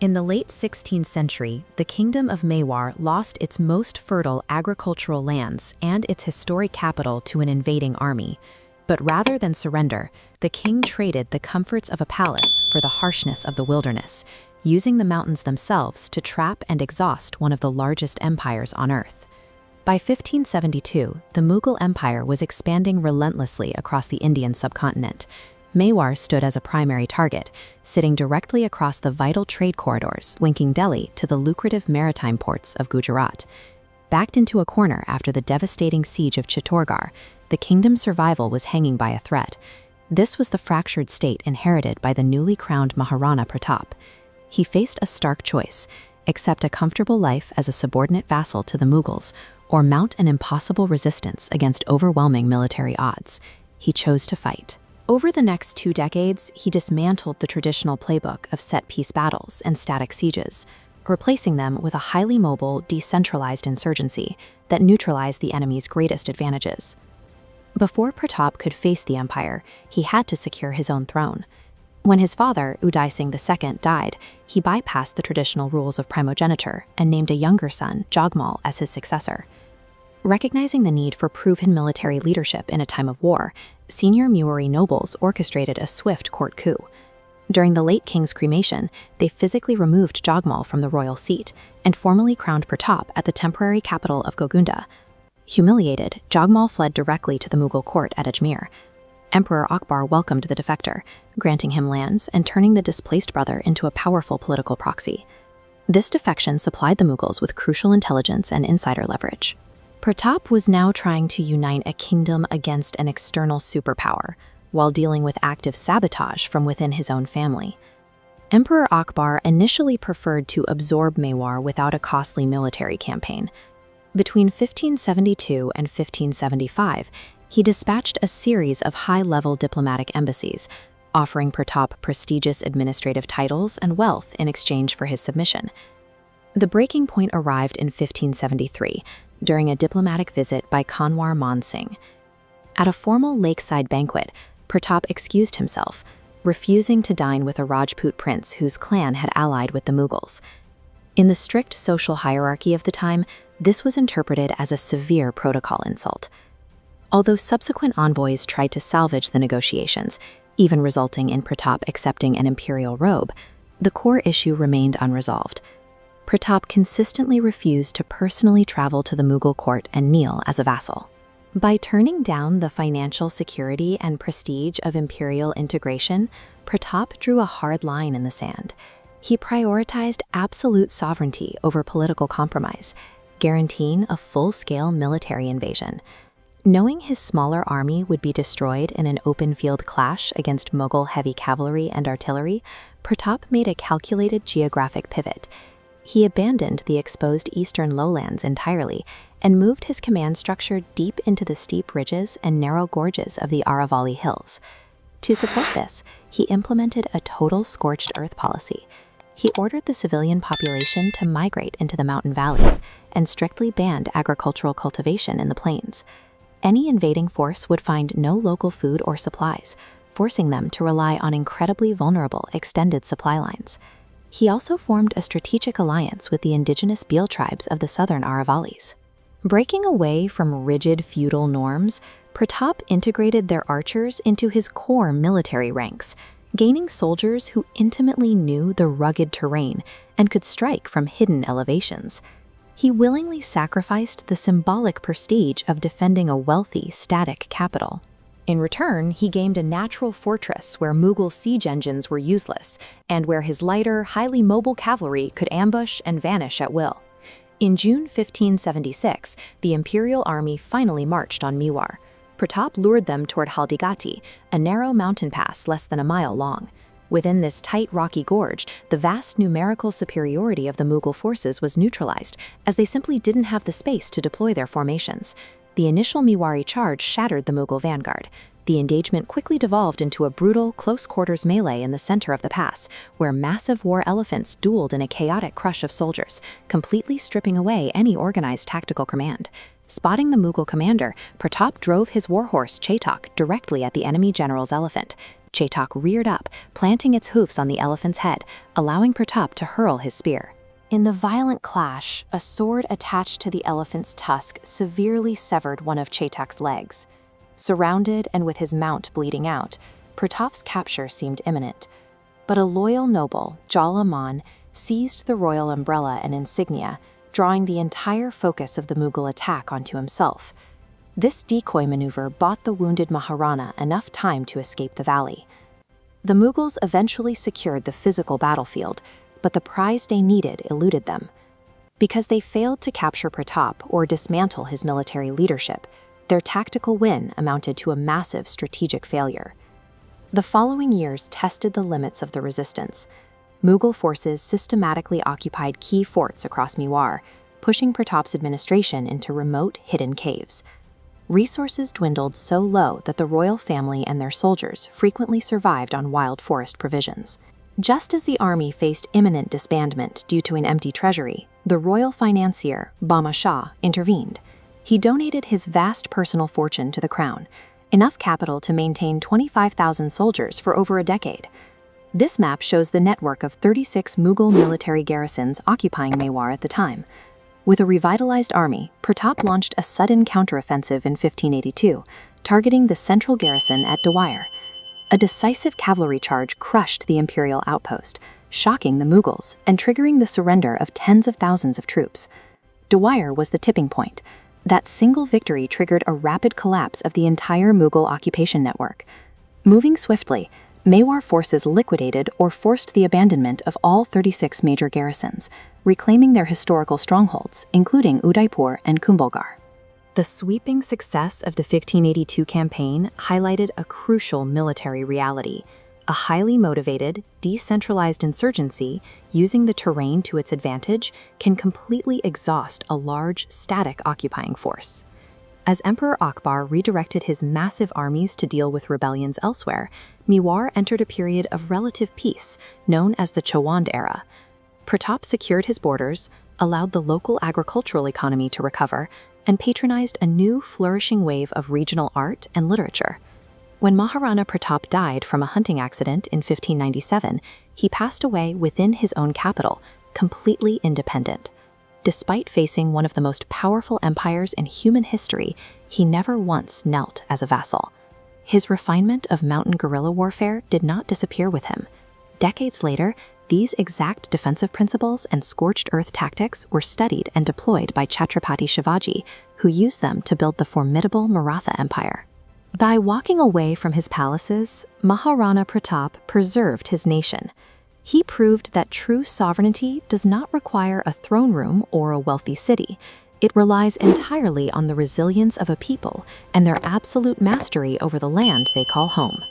In the late 16th century, the Kingdom of Mewar lost its most fertile agricultural lands and its historic capital to an invading army. But rather than surrender, the king traded the comforts of a palace for the harshness of the wilderness, using the mountains themselves to trap and exhaust one of the largest empires on earth. By 1572, the Mughal Empire was expanding relentlessly across the Indian subcontinent. Mewar stood as a primary target, sitting directly across the vital trade corridors linking Delhi to the lucrative maritime ports of Gujarat. Backed into a corner after the devastating siege of Chittorgarh, the kingdom's survival was hanging by a thread. This was the fractured state inherited by the newly crowned Maharana Pratap. He faced a stark choice: accept a comfortable life as a subordinate vassal to the Mughals, or mount an impossible resistance against overwhelming military odds. He chose to fight. Over the next 2 decades, he dismantled the traditional playbook of set-piece battles and static sieges, replacing them with a highly mobile, decentralized insurgency that neutralized the enemy's greatest advantages. Before Pratap could face the empire, he had to secure his own throne. When his father, Uday Singh II, died, he bypassed the traditional rules of primogeniture and named a younger son, Jagmal, as his successor. Recognizing the need for proven military leadership in a time of war, senior Mewari nobles orchestrated a swift court coup. During the late king's cremation, they physically removed Jagmal from the royal seat and formally crowned Pratap at the temporary capital of Gogunda. Humiliated, Jagmal fled directly to the Mughal court at Ajmer. Emperor Akbar welcomed the defector, granting him lands and turning the displaced brother into a powerful political proxy. This defection supplied the Mughals with crucial intelligence and insider leverage. Pratap was now trying to unite a kingdom against an external superpower, while dealing with active sabotage from within his own family. Emperor Akbar initially preferred to absorb Mewar without a costly military campaign. Between 1572 and 1575, he dispatched a series of high-level diplomatic embassies, offering Pratap prestigious administrative titles and wealth in exchange for his submission. The breaking point arrived in 1573, during a diplomatic visit by Kanwar Man Singh. At a formal lakeside banquet, Pratap excused himself, refusing to dine with a Rajput prince whose clan had allied with the Mughals. In the strict social hierarchy of the time, this was interpreted as a severe protocol insult. Although subsequent envoys tried to salvage the negotiations, even resulting in Pratap accepting an imperial robe, the core issue remained unresolved. Pratap consistently refused to personally travel to the Mughal court and kneel as a vassal. By turning down the financial security and prestige of imperial integration, Pratap drew a hard line in the sand. He prioritized absolute sovereignty over political compromise, guaranteeing a full-scale military invasion. Knowing his smaller army would be destroyed in an open-field clash against Mughal heavy cavalry and artillery, Pratap made a calculated geographic pivot. He abandoned the exposed eastern lowlands entirely and moved his command structure deep into the steep ridges and narrow gorges of the Aravalli Hills. To support this, he implemented a total scorched earth policy. He ordered the civilian population to migrate into the mountain valleys and strictly banned agricultural cultivation in the plains. Any invading force would find no local food or supplies, forcing them to rely on incredibly vulnerable extended supply lines. He also formed a strategic alliance with the indigenous Bhil tribes of the southern Aravallis. Breaking away from rigid feudal norms, Pratap integrated their archers into his core military ranks, gaining soldiers who intimately knew the rugged terrain and could strike from hidden elevations. He willingly sacrificed the symbolic prestige of defending a wealthy, static capital. In return, he gained a natural fortress where Mughal siege engines were useless, and where his lighter, highly mobile cavalry could ambush and vanish at will. In June 1576, the imperial army finally marched on Mewar. Pratap lured them toward Haldighati, a narrow mountain pass less than a mile long. Within this tight, rocky gorge, the vast numerical superiority of the Mughal forces was neutralized, as they simply didn't have the space to deploy their formations. The initial Mewari charge shattered the Mughal vanguard. The engagement quickly devolved into a brutal, close-quarters melee in the center of the pass, where massive war elephants dueled in a chaotic crush of soldiers, completely stripping away any organized tactical command. Spotting the Mughal commander, Pratap drove his warhorse Chetak directly at the enemy general's elephant. Chetak reared up, planting its hoofs on the elephant's head, allowing Pratap to hurl his spear. In the violent clash, a sword attached to the elephant's tusk severely severed one of Chetak's legs. Surrounded and with his mount bleeding out, Pratap's capture seemed imminent. But a loyal noble, Jala Man, seized the royal umbrella and insignia, drawing the entire focus of the Mughal attack onto himself. This decoy maneuver bought the wounded Maharana enough time to escape the valley. The Mughals eventually secured the physical battlefield, but the prize they needed eluded them. Because they failed to capture Pratap or dismantle his military leadership, their tactical win amounted to a massive strategic failure. The following years tested the limits of the resistance. Mughal forces systematically occupied key forts across Mewar, pushing Pratap's administration into remote, hidden caves. Resources dwindled so low that the royal family and their soldiers frequently survived on wild forest provisions. Just as the army faced imminent disbandment due to an empty treasury, the royal financier, Bama Shah, intervened. He donated his vast personal fortune to the crown, enough capital to maintain 25,000 soldiers for over a decade. This map shows the network of 36 Mughal military garrisons occupying Mewar at the time. With a revitalized army, Pratap launched a sudden counteroffensive in 1582, targeting the central garrison at Dwyer. A decisive cavalry charge crushed the imperial outpost, shocking the Mughals and triggering the surrender of tens of thousands of troops. Dwyer was the tipping point. That single victory triggered a rapid collapse of the entire Mughal occupation network. Moving swiftly, Mewar forces liquidated or forced the abandonment of all 36 major garrisons, reclaiming their historical strongholds, including Udaipur and Kumbhalgarh. The sweeping success of the 1582 campaign highlighted a crucial military reality. A highly motivated, decentralized insurgency, using the terrain to its advantage, can completely exhaust a large, static occupying force. As Emperor Akbar redirected his massive armies to deal with rebellions elsewhere, Mewar entered a period of relative peace, known as the Chowand era. Pratap secured his borders, allowed the local agricultural economy to recover, and patronized a new, flourishing wave of regional art and literature. When Maharana Pratap died from a hunting accident in 1597, he passed away within his own capital, completely independent. Despite facing one of the most powerful empires in human history, he never once knelt as a vassal. His refinement of mountain guerrilla warfare did not disappear with him. Decades later, these exact defensive principles and scorched earth tactics were studied and deployed by Chhatrapati Shivaji, who used them to build the formidable Maratha Empire. By walking away from his palaces, Maharana Pratap preserved his nation. He proved that true sovereignty does not require a throne room or a wealthy city. It relies entirely on the resilience of a people and their absolute mastery over the land they call home.